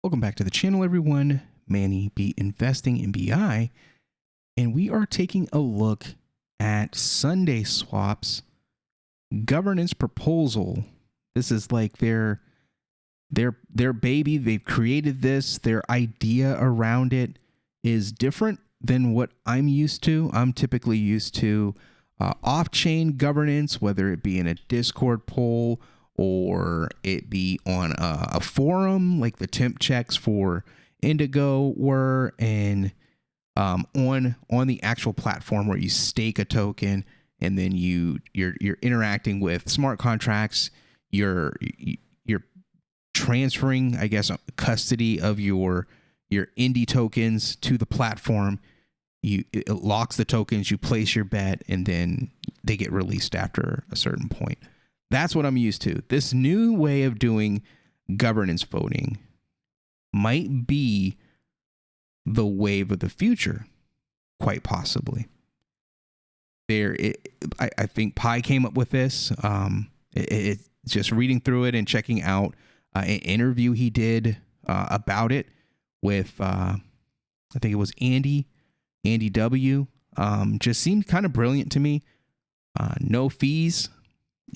Welcome back to the channel, everyone. Manny B Investing in BI, and we are taking a look at Sundae Swap's governance proposal. This is like their baby. They've created this. Their idea around it is different than what I'm used to. I'm typically used to off-chain governance, whether it be in a Discord poll or it be on a forum like the temp checks for Indigo were, and on the actual platform where you stake a token and then you're interacting with smart contracts. You're transferring, I guess, custody of your indie tokens to the platform. It locks the tokens, you place your bet, and then they get released after a certain point. That's what I'm used to. This new way of doing governance voting might be the wave of the future, quite possibly. I think Pi came up with this. It's just reading through it and checking out an interview he did about it with, I think it was Andy W. Just seemed kind of brilliant to me. No fees.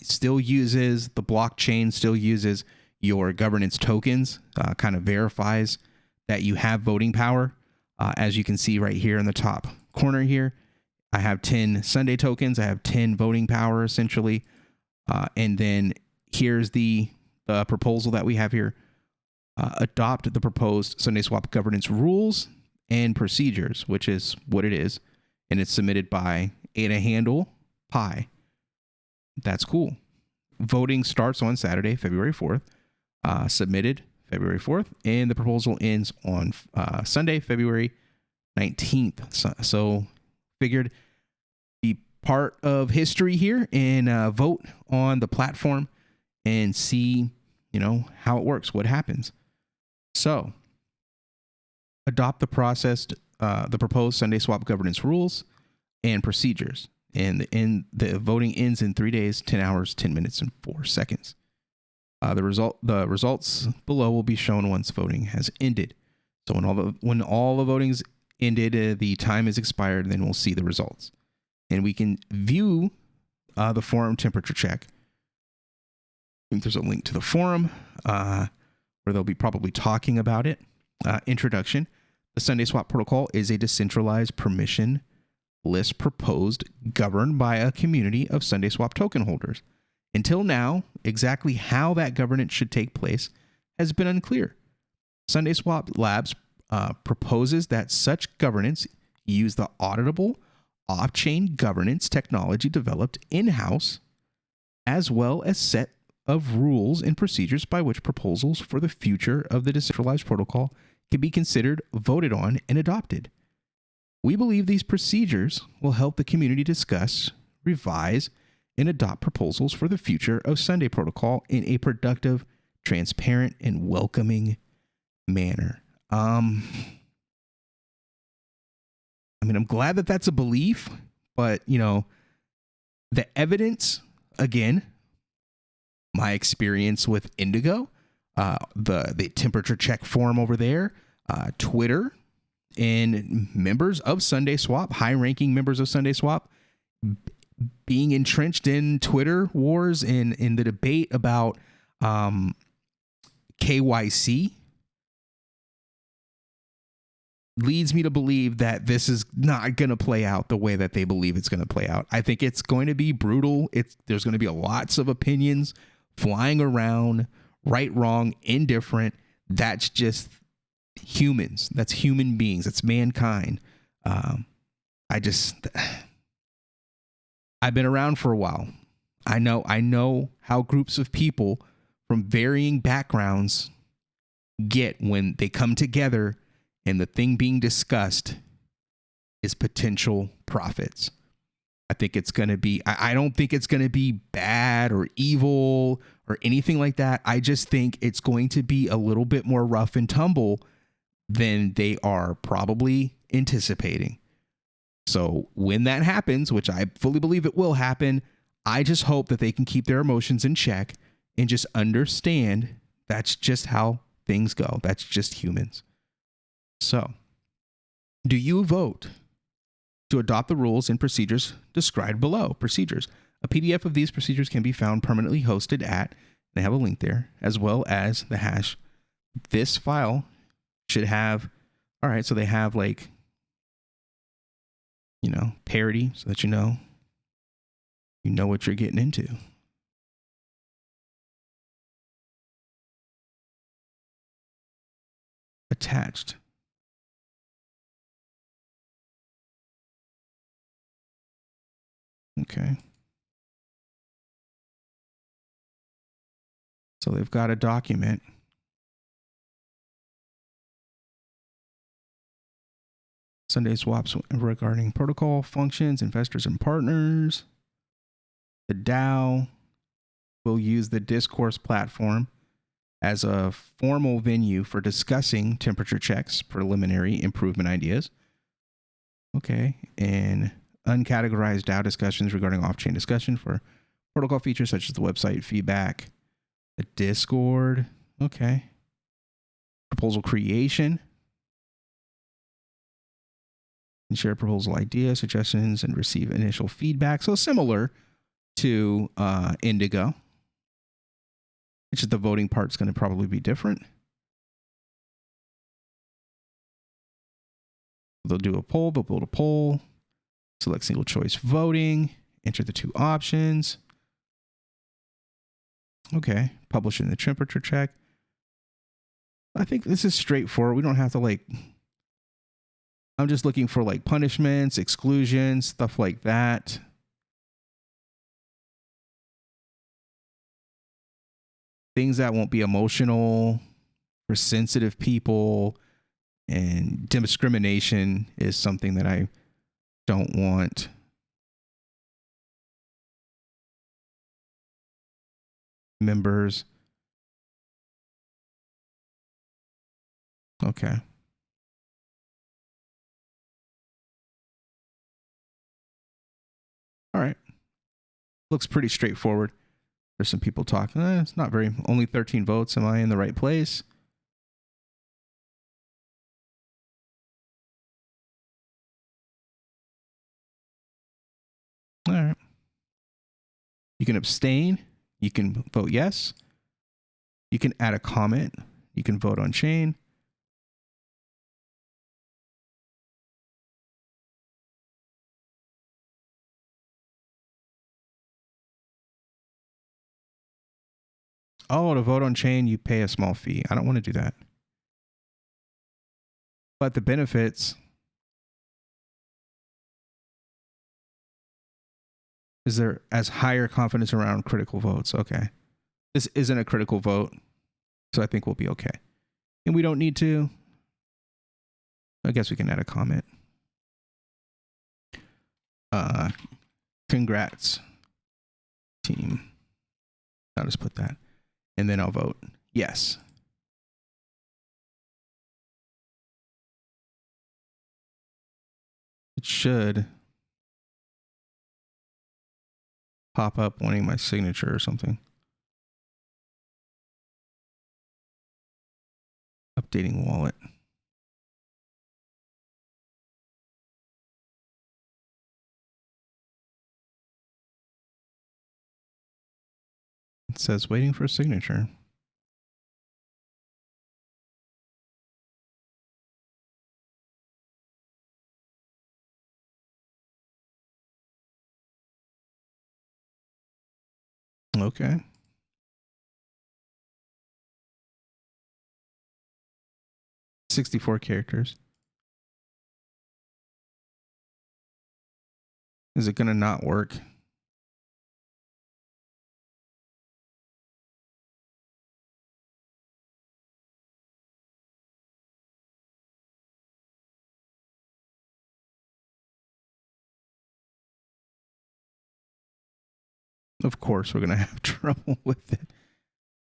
Still uses the blockchain, still uses your governance tokens, kind of verifies that you have voting power. As you can see right here in the top corner here, I have 10 Sundae tokens. I have 10 voting power essentially. And then here's the proposal that we have here. Adopt the proposed Sundae Swap governance rules and procedures, which is what it is. And it's submitted by Ada Handle Pi. That's cool. Voting starts on Saturday, February 4th, submitted February 4th, and the proposal ends on Sunday, February 19th. So figured be part of history here and vote on the platform and see, how it works, what happens. So adopt the proposed Sundae Swap governance rules and procedures. And the voting ends in 3 days, 10 hours, 10 minutes, and 4 seconds. The results below will be shown once voting has ended. So when all the voting's ended, the time is expired, then we'll see the results. And we can view the forum temperature check. I think there's a link to the forum where they'll be probably talking about it. Introduction. The Sundae Swap protocol is a decentralized permission list proposed governed by a community of Sundae Swap token holders. Until now, exactly how that governance should take place has been unclear. Sundae Swap Labs proposes that such governance use the auditable off-chain governance technology developed in-house, as well as set of rules and procedures by which proposals for the future of the decentralized protocol can be considered, voted on, and adopted. We believe these procedures will help the community discuss, revise, and adopt proposals for the future of Sundae protocol in a productive, transparent, and welcoming manner. I'm glad that that's a belief, but, the evidence, again, my experience with Indigo, the temperature check forum over there, Twitter, and members of Sundae Swap, high-ranking members of Sundae Swap, being entrenched in Twitter wars and in the debate about KYC, leads me to believe that this is not going to play out the way that they believe it's going to play out. I think it's going to be brutal. There's going to be lots of opinions flying around, right, wrong, indifferent. That's just humans. That's human beings. That's mankind. I've been around for a while. I know how groups of people from varying backgrounds get when they come together and the thing being discussed is potential profits. I think it's going to be, I don't think it's going to be bad or evil or anything like that. I just think it's going to be a little bit more rough and tumble than they are probably anticipating. So when that happens, which I fully believe it will happen, I just hope that they can keep their emotions in check and just understand that's just how things go. That's just humans. So, do you vote to adopt the rules and procedures described below? Procedures. A PDF of these procedures can be found permanently hosted at, they have a link there, as well as the hash. This file should have, all right, so they have like, you know, parity so that you know what you're getting into. Attached. Okay. So they've got a document. Sundae swaps regarding protocol functions, investors and partners. The DAO will use the discourse platform as a formal venue for discussing temperature checks, preliminary improvement ideas. Okay. And uncategorized DAO discussions regarding off-chain discussion for protocol features such as the website feedback, the Discord. Okay. Proposal creation. And share proposal ideas, suggestions, and receive initial feedback. So similar to Indigo. It's just the voting part's going to probably be different. They'll do a poll, they'll build a poll, select single choice voting, enter the two options. Okay, publish in the temperature check. I think this is straightforward. We don't have to like, I'm just looking for like punishments, exclusions, stuff like that. Things that won't be emotional for sensitive people, and discrimination is something that I don't want. Members. Okay. All right. Looks pretty straightforward. There's some people talking. It's not very, only 13 votes. Am I in the right place? All right. You can abstain. You can vote yes. You can add a comment. You can vote on chain. Oh, to vote on chain, you pay a small fee. I don't want to do that. But the benefits is there as higher confidence around critical votes. Okay. This isn't a critical vote, so I think we'll be okay. And we don't need to. I guess we can add a comment. Congrats, team. I'll just put that. And then I'll vote yes. It should pop up wanting my signature or something. Updating wallet. It says waiting for a signature. Okay. $64 characters. Is it going to not work? Of course, we're going to have trouble with it.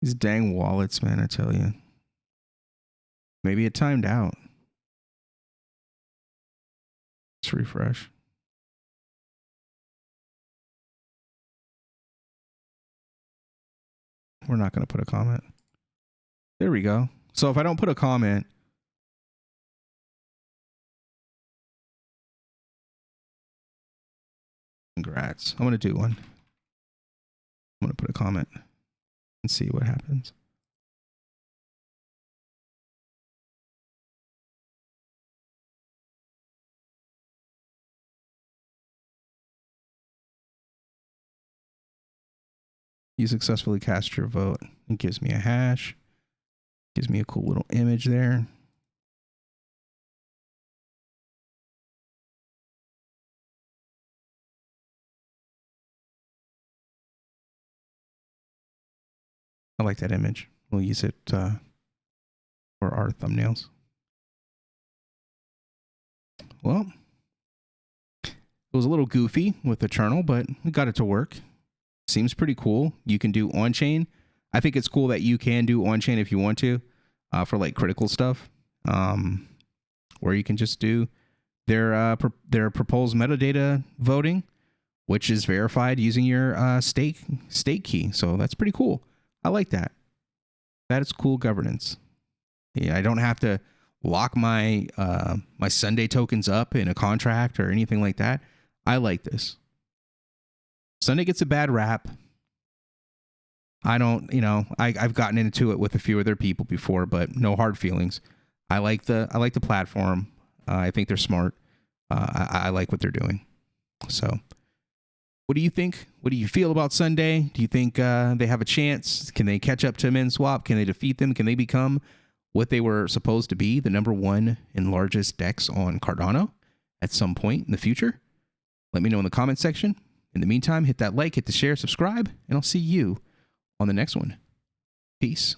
These dang wallets, man, I tell you. Maybe it timed out. Let's refresh. We're not going to put a comment. There we go. So if I don't put a comment, congrats. I'm going to do one. I'm going to put a comment and see what happens. You successfully cast your vote. It gives me a hash. Gives me a cool little image there. I like that image. We'll use it for our thumbnails. Well, it was a little goofy with Eternal, but we got it to work. Seems pretty cool. You can do on-chain. I think it's cool that you can do on-chain if you want to for like critical stuff, where you can just do their proposed metadata voting, which is verified using your stake key. So that's pretty cool. I like that. That is cool governance. Yeah, I don't have to lock my my Sundae tokens up in a contract or anything like that. I like this. Sundae gets a bad rap. I don't, I've gotten into it with a few other people before, but no hard feelings. I like the platform. I think they're smart. I like what they're doing. So, what do you think? What do you feel about Sundae? Do you think they have a chance? Can they catch up to MinSwap? Can they defeat them? Can they become what they were supposed to be, the #1 and largest DEX on Cardano at some point in the future? Let me know in the comment section. In the meantime, hit that like, hit the share, subscribe, and I'll see you on the next one. Peace.